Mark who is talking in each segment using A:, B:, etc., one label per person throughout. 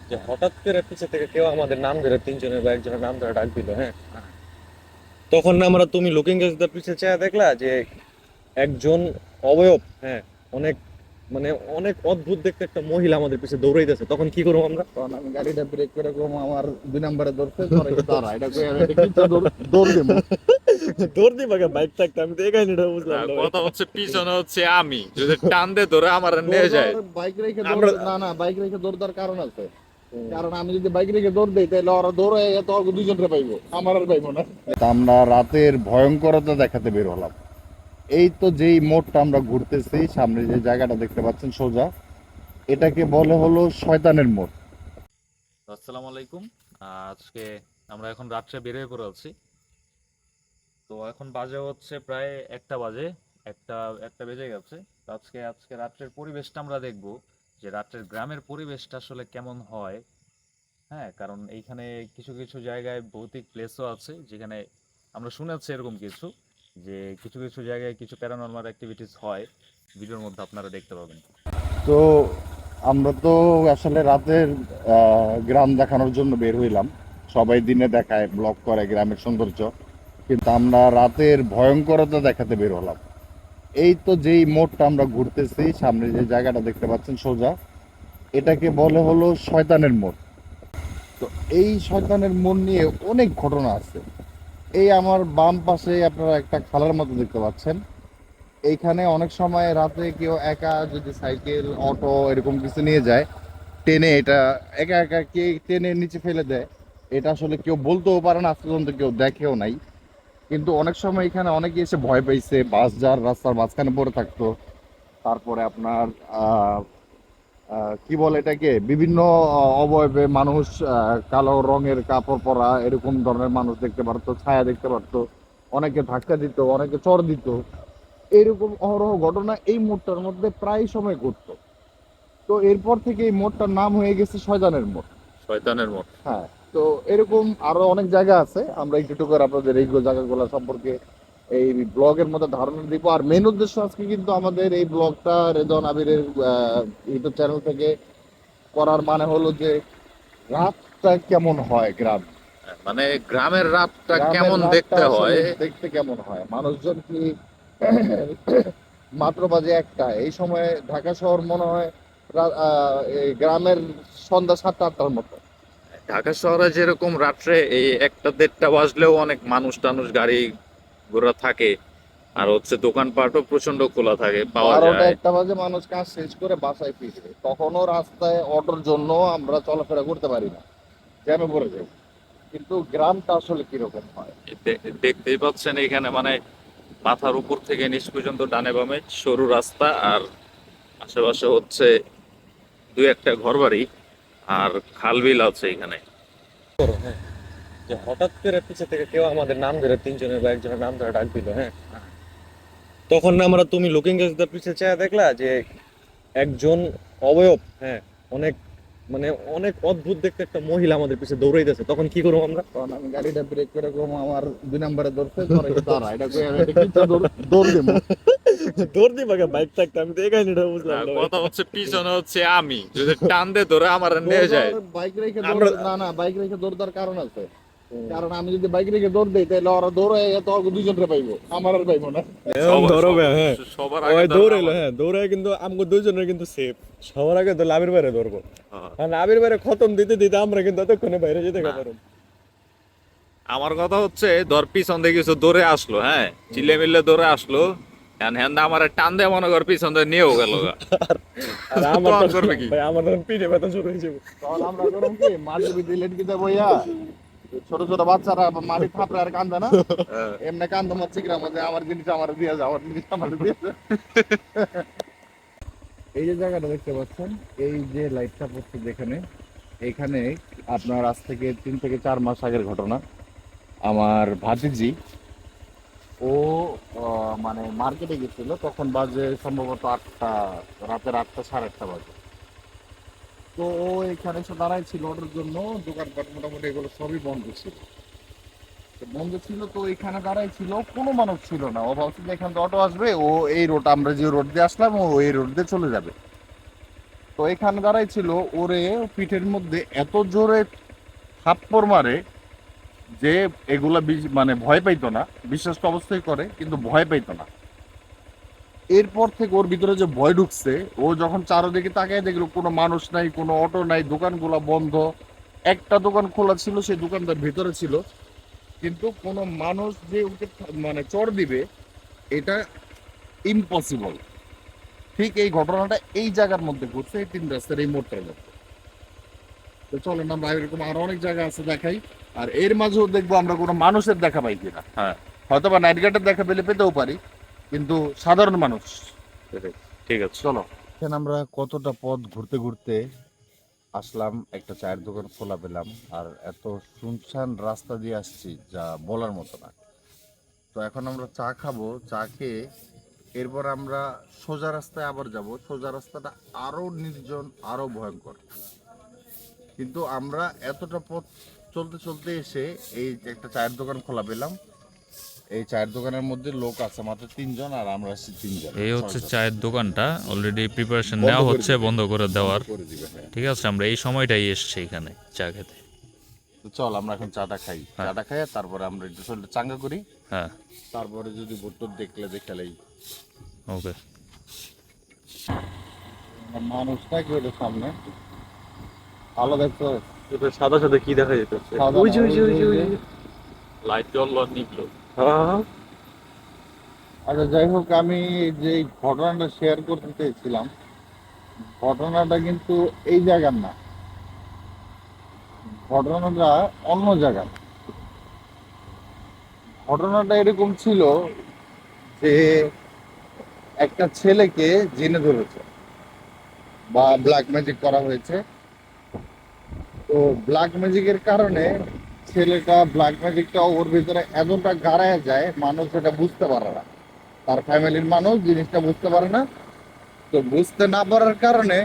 A: যে হঠাৎ করে পিছে থেকে কেউ আমাদের নাম ধরে তিনজনের বা একজনের নাম ধরে ডাক দিল, হ্যাঁ। তখন না আমরা তুমি লুকিং গ্লাস দিয়ে পিছে চেয়ে দেখলা যে একজন অবয়ব, হ্যাঁ, অনেক মানে অনেক অদ্ভুত দেখতে একটা মহিলা আমাদের পিছে দৌড়াইতেছে। তখন কি করবো আমরা?
B: তখন আমি গাড়িটা ব্রেক করে কম আমার 2 নম্বরে ধরছে ধরে কি দাঁড়া এটা কই আমি এটা কি দৌড় দৌড় দেবো।
A: দৌড় দিবা বাইক থাকতে? আমি তো এই কাহিনীটা
C: না,
A: বুঝলাম না ভাই।
C: কথা হচ্ছে পিছনে হচ্ছে আমি যদি টান দে ধরে আমার নিয়ে
B: দৌড়
C: যায়।
B: দেওয়ার বাইক রেখে দৌড়
A: আমরা
B: না না বাইক রেখে দৌড় দেওয়ার কারণ আছে। কারণ আমি যদি বাইক রেখে দৌড় দেই তাহলে ওরা দৌড়ে তো দুইজনকে পাইবো আমার আর পাইবো না। আমরা রাতের ভয়ঙ্করতা দেখাতে বের হলাম। এই তো যেই মোড়টা আমরা ঘুরতেছি সামনে যে জায়গাটা দেখতে পাচ্ছেন সোজা, এটাকে বলে হলো শয়তানের মোড়।
C: আসসালামু আলাইকুম। আজকে আমরা এখন রাত্রে বের হয়ে পড়েছি। তো এখন বাজে হচ্ছে প্রায় 1টা বাজে। একটা একটা বেজে গেছে। তো আজকে আজকে রাত্রের পরিবেশটা আমরা দেখব, যে রাত্রের গ্রামের পরিবেশটা আসলে কেমন হয়। হ্যাঁ, কারণ এইখানে কিছু কিছু জায়গায় ভৌতিক প্লেসও আছে, যেখানে আমরা শুনেছি এরকম কিছু, যে কিছু কিছু জায়গায় কিছু প্যারানরমাল অ্যাক্টিভিটিস হয়। ভিডিওর মধ্যে আপনারা দেখতে পাবেন।
B: তো আমরা তো আসলে রাতের গ্রাম দেখানোর জন্য বের হইলাম। সবাই দিনে দেখায় ব্লগ করে গ্রামের সৌন্দর্য, কিন্তু আমরা রাতের ভয়ঙ্করতা দেখাতে বের হলাম। এই তো যেই মোড়টা আমরা ঘুরতেছি সামনে যে জায়গাটা দেখতে পাচ্ছেন সোজা, এটাকে বলে হলো শয়তানের মোড়। তো এই শয়তানের মোড় নিয়ে অনেক ঘটনা আছে। এই আমার বাম পাশে আপনারা একটা খালার মতো দেখতে পাচ্ছেন। এইখানে অনেক সময় রাতে কেউ একা যদি সাইকেল অটো এরকম কিছু নিয়ে যায়, টেনে এটা একা একা কে টেনে নিচে ফেলে দেয়, এটা আসলে কেউ বলতেও পারে না, আজ পর্যন্ত কেউ দেখেও নাই। কিন্তু অনেক সময় এখানে অনেকে এসে ভয় পাইছে, বাস যার রাস্তার মাঝখানে পড়ে থাকতো। তারপরে আপনার কি বলে এটাকে, বিভিন্ন অবয়বে মানুষ, কালো রঙের কাপড় পরা এরকম ধরনের মানুষ দেখতে পারতো, ছায়া দেখতে পারতো। অনেকে ধাক্কা দিত, অনেকে চড় দিত। এরকম অহরহ ঘটনা এই মোড়টার মধ্যে প্রায় সময় ঘটতো। তো এরপর থেকে এই মোড়টার নাম হয়ে গেছে শয়তানের মোড়।
C: শয়তানের মতো।
B: হ্যাঁ। তো এরকম আরো অনেক জায়গা আছে, আমরা একটু একটু করে আপনাদের এইগুলো জায়গাগুলো সম্পর্কে এই ব্লগের মধ্যে ধারণা দিব। আর মেন উদ্দেশ্য আজকে কিন্তু আমাদের এই ব্লগটা রেজন আবিরের ইউটিউব চ্যানেল থেকে করার মানে হলো যে রাতটা কেমন হয় গ্রাম,
C: মানে গ্রামের রাতটা
B: গ্রামের
C: কেমন
B: রাতটা
C: দেখতে
B: আসলে
C: হয়।
B: দেখতে কেমন হয়, মানুষজন কি মাত্র বাজে একটা, এই সময় ঢাকা শহর মনে হয় এই গ্রামের সন্ধ্যা 7টা 8টার মতো।
C: ঢাকা শহরে যেরকম রাত্রে এই 1টা 1:30 বাজলেও অনেক মানুষ টানুষ গাড়ি ঘোড়া থাকে, আর হচ্ছে দোকানপাটও প্রচন্ড খোলা থাকে, পাওয়া
B: 12টা
C: যায়।
B: 1টা বাজে মানুষ কাজ শেষ করে বাসায় ফিরবে, তখনও রাস্তায় অটোর জন্য আমরা চলাফেরা করতে পারি না, জ্যামে পড়ে যাই। কিন্তু গ্রামটা আসলে কিরকম হয়।
C: দেখতেই পাচ্ছেন এখানে মানে মাথার উপর থেকে নিচ পর্যন্ত ডানে বামে সরু রাস্তা, আর আশেপাশে হচ্ছে 2-1টা ঘরবাড়ি, আর খাল বিল আছে এখানে।
A: করো, হ্যাঁ, যে হঠাৎ করে পিছে থেকে কেউ আমাদের নাম ধরে তিনজনের বা একজনের নাম ধরে ডাক দিল, হ্যাঁ। তখন না আমরা তুমি লুকিং গ্লাস দিয়ে পিছে চেয়ে দেখলা যে একজন অবয়ব, হ্যাঁ, অনেক মানে অনেক অদ্ভুত দেখতে একটা মহিলা আমাদের পিছে দৌড়াইতেছে। তখন কি করবো আমরা?
B: তখন আমি গাড়িটা ব্রেক করে কম আমার 2 নম্বরে ধরছে ধরে কি দাঁড়া এটা কই আমি এটা কি দৌড় দৌড় দেবো।
A: দৌড় দিবা বাইক থাকতে? আমি তো এই কাহিনীটা
C: না,
A: বুঝলাম না ভাই।
C: কথা হচ্ছে পিছনে হচ্ছে আমি যদি টান দে ধরে আমার নিয়ে
B: দৌড়
C: যায়।
B: দেওয়ার বাইক রেখে দৌড়
A: আমরা
B: না না বাইক রেখে দৌড় দেওয়ার কারণ আছে। কারণ আমি যদি বাইক রেখে দৌড় দেই তাহলে ওরা দৌড়ে তো দুইজনকে পাইবো, আমার আর পাইবো না।
A: এখন
C: সবার
A: ধরো ভাই,
C: সবার
A: হ্যাঁ,
C: সবার আগে
A: ওই
C: ধরবে
A: দৌড়াইলো,
C: আমার।
A: হ্যাঁ, দৌড়াই কিন্তু আমগো দুইজনের কিন্তু সেফ। সবার আগে তো আবির বাইরে ধরবো,
C: হ্যাঁ।
A: কারণ আবির বাইরে খতম দিতে দিতে আমরা কিন্তু এতক্ষণে বাইরে যেতে
C: না,
A: পারবো।
C: আমার কথা হচ্ছে ধর পিছন থেকে কিছু দৌড়ে আসলো, হ্যাঁ, চিল্লে মিল্লে দৌড়ে আসলো, হ্যান হ্যান আমার টান দিয়ে মনে কর পিছন দিয়ে নিয়েও গেল গা।
A: আর আমার
C: তখন
A: তখন
C: করবে কি?
A: ভাই, আমার তখন পিঠে ব্যথা শুরু হয়ে যাবে।
B: তখন আমরা করলাম কি মাটির ভিতরে লেটকিতে বইয়া, ছোট ছোট বাচ্চারা মাটি থাপড়ে আর কান্দে না,
C: হ্যাঁ।
B: এমনি কান্দো মারছি গ্রামে যে আমার জিনিস আমার দিয়ে যাও, আমার জিনিস আমার দিয়ে যাও। এই যে জায়গাটা দেখতে পাচ্ছেন, এই যে লাইটটা পড়ছে যেখানে, এখানে আপনার আজ থেকে 3 থেকে 4 মাস আগের ঘটনা। আমার ভাতিজি ও মানে মার্কেটে গেছিল, তখন বাজে সম্ভবত 8টা, রাতের 8টা 8:30 বাজে। তো ও এখানে এসে দাঁড়াই ছিল ওটার জন্য, দোকানপাট মোটামুটি এগুলো সবই বন্ধ ছিল। তো বন্ধ ছিল তো এখানে দাঁড়াই ছিল, কোনো মানুষ ছিল না। ও ভাবছিল এখান থেকে অটো আসবে, ও এই রোড আমরা যে রোড দিয়ে আসলাম ও এই রোড দিয়ে চলে যাবে। তো এখানে দাঁড়াই ছিল, ওরে পিঠের মধ্যে এত জোরে থাপ্পড় মারে যে এগুলা মানে ভয় পাইতো না, বিশ্বাস তো অবশ্যই করে কিন্তু ভয় পাইতো না। এরপর থেকে ওর ভিতরে যে ভয় ঢুকছে, ও যখন চারদিকে তাকায় দেখলো কোনো মানুষ নাই, কোনো অটো নাই, দোকানগুলো বন্ধ। একটা দোকান খোলা ছিল, সেই দোকানটার ভিতরে ছিল, কিন্তু কোনো মানুষ যে ওকে মানে চড় দিবে এটা ইম্পসিবল। ঠিক এই ঘটনাটা এই জায়গার মধ্যে ঘটছে, এই 3 রাস্তার এই মোড়টার মধ্যে। তো চলেন আমরা এরকম আরো অনেক জায়গা আছে দেখাই, আর এর মাঝেও দেখবো আমরা কোনো মানুষের দেখা পাই কিনা।
C: হ্যাঁ,
B: হয়তো বা নাইট গার্ডের দেখা পেলে পেতেও পারি, কিন্তু সাধারণ মানুষ।
C: ঠিক আছে।
B: চলো, এখানে আমরা কতটা পথ ঘুরতে ঘুরতে আসলাম, একটা চায়ের দোকান খোলা পেলাম, আর এত শুনশান রাস্তা দিয়ে আসছি যা বলার মতো না। তো এখন আমরা চা খাবো, চা খেয়ে এরপর আমরা সোজা রাস্তায় আবার যাব। সোজা রাস্তাটা আরো নির্জন, আরো ভয়ঙ্কর, কিন্তু আমরা এতটা পথ চলতে চলতে এসে এই যে একটা চায়ের দোকান খোলা পেলাম। এই চায়ের দোকানের মধ্যে লোক আছে মাত্র 3 জন, আর আমরা আছি 3 জন।
C: এই হচ্ছে চায়ের দোকানটা, অলরেডি প্রিপারেশন
B: বন্ধ
C: নেওয়া
B: করে
C: হচ্ছে
B: দিবে।
C: বন্ধ করে দেওয়ার।
B: করে দিবে, হ্যাঁ।
C: ঠিক আছে, আমরা এই সময়টাই এসছি এখানে চা খেতে।
B: তো চল আমরা এখন চাটা খাই,
C: হ্যাঁ।
B: চাটা খাই আর তারপরে আমরা একটু শরীরটা চাঙ্গা করি,
C: হ্যাঁ,
B: তারপরে যদি ভোটর দেখলে দেখালেই।
C: ওকে।
B: মানুষটা কি ওটা সামনে আলো দেখছো?
A: সাদা সাদা কি দেখা যেতেছে?
B: সাদা
A: ওই যে
B: না,
A: ওই যে ওই যে ওই যে।
C: লাইট জ্বললো নিকলো।
A: হ্যাঁ,
B: আচ্ছা যাই হোক, আমি যে এই ঘটনাটা শেয়ার করতে চেয়েছিলাম, ঘটনাটা কিন্তু এই জায়গার না, ঘটনাটা অন্য জায়গার। ঘটনাটা এরকম ছিল যে একটা ছেলেকে জিনে ধরেছে বা ব্ল্যাক ম্যাজিক করা হয়েছে। তো ব্ল্যাক ম্যাজিকের কারণে ছেলেটা, ব্ল্যাক ম্যাজিকটা ওর ভিতরে এতটা গাড়ায় যায়, মানুষ এটা বুঝতে পারে না, তার ফ্যামিলির মানুষ জিনিসটা বুঝতে পারে না। তো বুঝতে না পারার কারণে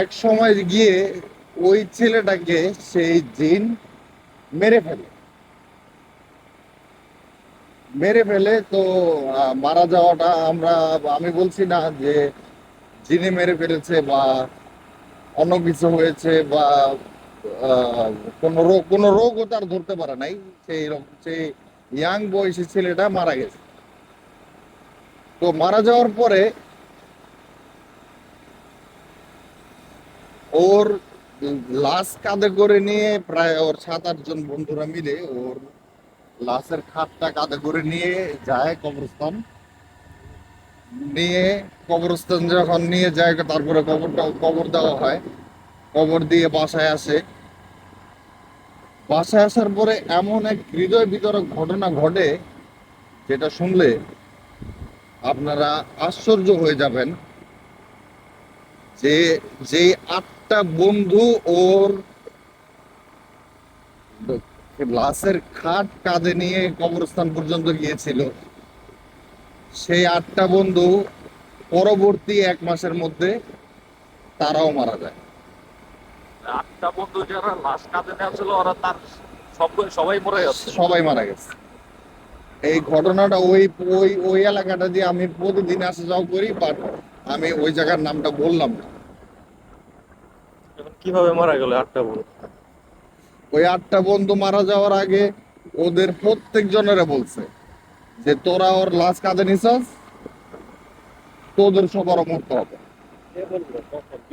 B: এক সময় গিয়ে ওই ছেলেটাকে সেই জিন মেরে ফেলে। মেরে ফেলে তো মারা যাওয়াটা আমি বলছি না যে জিনে মেরে ফেলেছে বা অন্য কিছু হয়েছে বা আহ, কোনো রোগও তার ধরতে পারে নাই। সেই ইয়াং বয়সী ছেলেটা মারা গেছে। তো মারা যাওয়ার পরে ওর লাশ কাঁধে করে নিয়ে প্রায় ওর 7-8 জন বন্ধুরা মিলে ওর লাশের খাটটা কাঁধে করে নিয়ে যায় কবরস্থান। নিয়ে কবরস্থান যখন নিয়ে যায়, তারপরে কবর দেওয়া হয়। কবর দিয়ে বাসায় আসে। বাসায় আসার পরে এমন এক হৃদয় বিতরক ঘটনা ঘটে, যেটা শুনলে আপনারা আশ্চর্য হয়ে যাবেন। যে যে 8টা বন্ধু ওর লাশের খাট কাঁধে নিয়ে কবরস্থান পর্যন্ত গিয়েছিল, সেই 8টা বন্ধু পরবর্তী 1 মাসের মধ্যে তারাও মারা যায়।
C: 8টা বন্ধু যারা লাশ কাঁধে নেওয়া ছিল, ওরা তার সবাই মরে গেছে।
B: সবাই মারা গেছে। এই ঘটনাটা ওই ওই ওই এলাকাটা দিয়ে আমি প্রতিদিন আসা যাওয়া করি, বাট আমি ওই জায়গার নামটা বললাম না।
A: এখন কিভাবে মারা গেল 8টা বল?
B: ওই 8টা বন্ধু মারা যাওয়ার আগে ওদের প্রত্যেক জনেরা বলছে যে তোরা ওর লাশ কাঁধে নিছস, তোদের সবার মরতে হবে।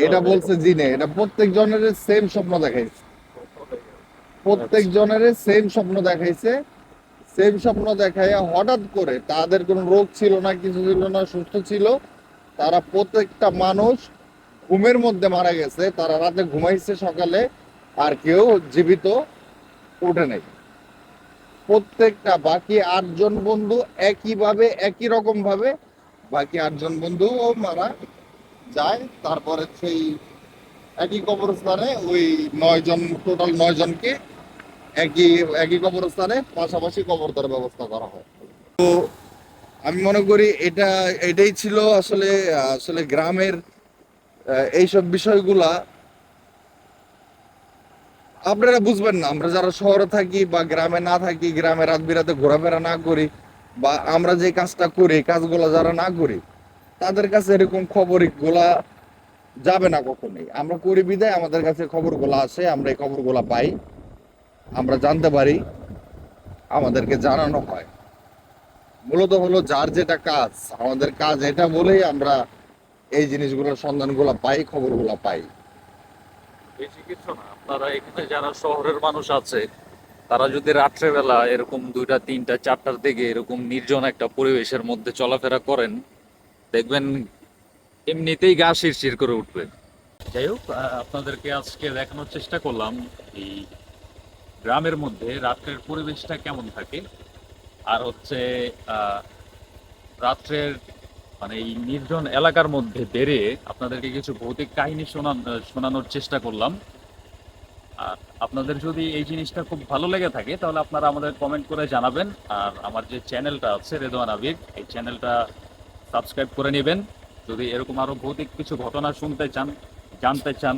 B: এটা বলছে জিনে। এটা প্রত্যেক জনের সেম স্বপ্ন দেখাইছে, প্রত্যেক জনের সেম স্বপ্ন দেখাইছে। সেম স্বপ্ন দেখাইয়া হঠাৎ করে, তাদের কোনো রোগ ছিল না, কিছু ছিল না, সুস্থ ছিল। তারা প্রত্যেকটা মানুষ ঘুমের মধ্যে মারা গেছে। তারা রাতে ঘুমাইছে, সকালে আর কেউ জীবিত ওঠে নাই। প্রত্যেকটা বাকি 8 জন বন্ধু একইভাবে, একই রকম ভাবে বাকি 8 জন বন্ধু মারা যায়। তারপরে সেই একই কবরস্থানে ওই 9 জন, টোটাল 9 জনকে একই একই কবরস্থানে পাশাপাশি কবর দেওয়ার ব্যবস্থা করা হয়। তো আমি মনে করি এটাই ছিল আসলে আসলে গ্রামের এইসব বিষয়গুলা আপনারা বুঝবেন না। আমরা যারা শহরে থাকি বা গ্রামে না থাকি, গ্রামে রাত বিরাতে ঘোরাফেরা না করি, বা আমরা যে কাজটা করি, কাজগুলো যারা না করি, তাদের কাছে এরকম খবর গুলা যাবে না কখনোই। আমরা করি বিদায় আমাদের কাছে খবরগুলো আসে, আমরা এই খবরগুলো পাই, আমরা জানতে পারি, আমাদেরকে জানানো হয়। মূলত হলো যার যেটা কাজ, আমাদের কাজ এটা বলেই আমরা এই জিনিসগুলোর সন্ধানগুলো পাই, খবরগুলো পাই।
C: বেশি কিছু না, আপনারা এখানে যারা শহরের মানুষ আছে তারা যদি রাত্রেবেলা এরকম 2টা 3টা 4টার দিকে এরকম নির্জন একটা পরিবেশের মধ্যে চলাফেরা করেন, দেখবেন এমনিতেই গা শিরশির করে উঠবে। যাই হোক, আপনাদেরকে আজকে দেখানোর চেষ্টা করলাম এই গ্রামের মধ্যে রাত্রের পরিবেশটা কেমন থাকে। আর হচ্ছে আহ, রাত্রের মানে এই নির্জন এলাকার মধ্যে বেরিয়ে আপনাদেরকে কিছু ভৌতিক কাহিনী শোনানোর চেষ্টা করলাম। আর আপনাদের যদি এই জিনিসটা খুব ভালো লেগে থাকে তাহলে আপনারা আমাদের কমেন্ট করে জানাবেন। আর আমার যে চ্যানেলটা আছে রেদওয়ান আবির, এই চ্যানেলটা সাবস্ক্রাইব করে নেবেন। যদি এরকম আরো ভৌতিক কিছু ঘটনা শুনতে চান, জানতে চান,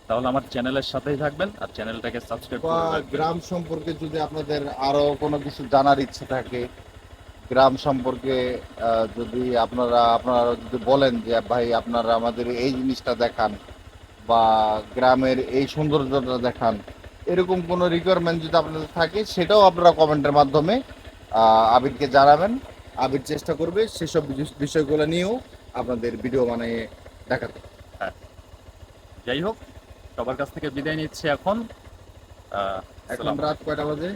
C: তাহলে আমার চ্যানেলের সাথেই থাকবেন আর চ্যানেলটাকে সাবস্ক্রাইব
B: বা
C: করে রাখবেন।
B: গ্রাম সম্পর্কে যদি আপনাদের আরো কোনো কিছু জানার ইচ্ছে থাকে, গ্রাম সম্পর্কে যদি আপনারা যদি বলেন যে ভাই আপনারা আমাদের এই জিনিসটা দেখান বা গ্রামের এই সৌন্দর্যটা দেখান, এরকম কোনো রিকোয়ারমেন্ট যদি আপনাদের থাকে সেটাও আপনারা কমেন্টের মাধ্যমে আবিরকে জানাবেন। আবির চেষ্টা করবে সেসব বিষয়গুলো নিয়েও আপনাদের ভিডিও বানিয়ে দেখাতে।
C: হ্যাঁ, যাই হোক, সবার কাছ থেকে বিদায় নিচ্ছি এখন।
B: এখন রাত কয়টা বাজে?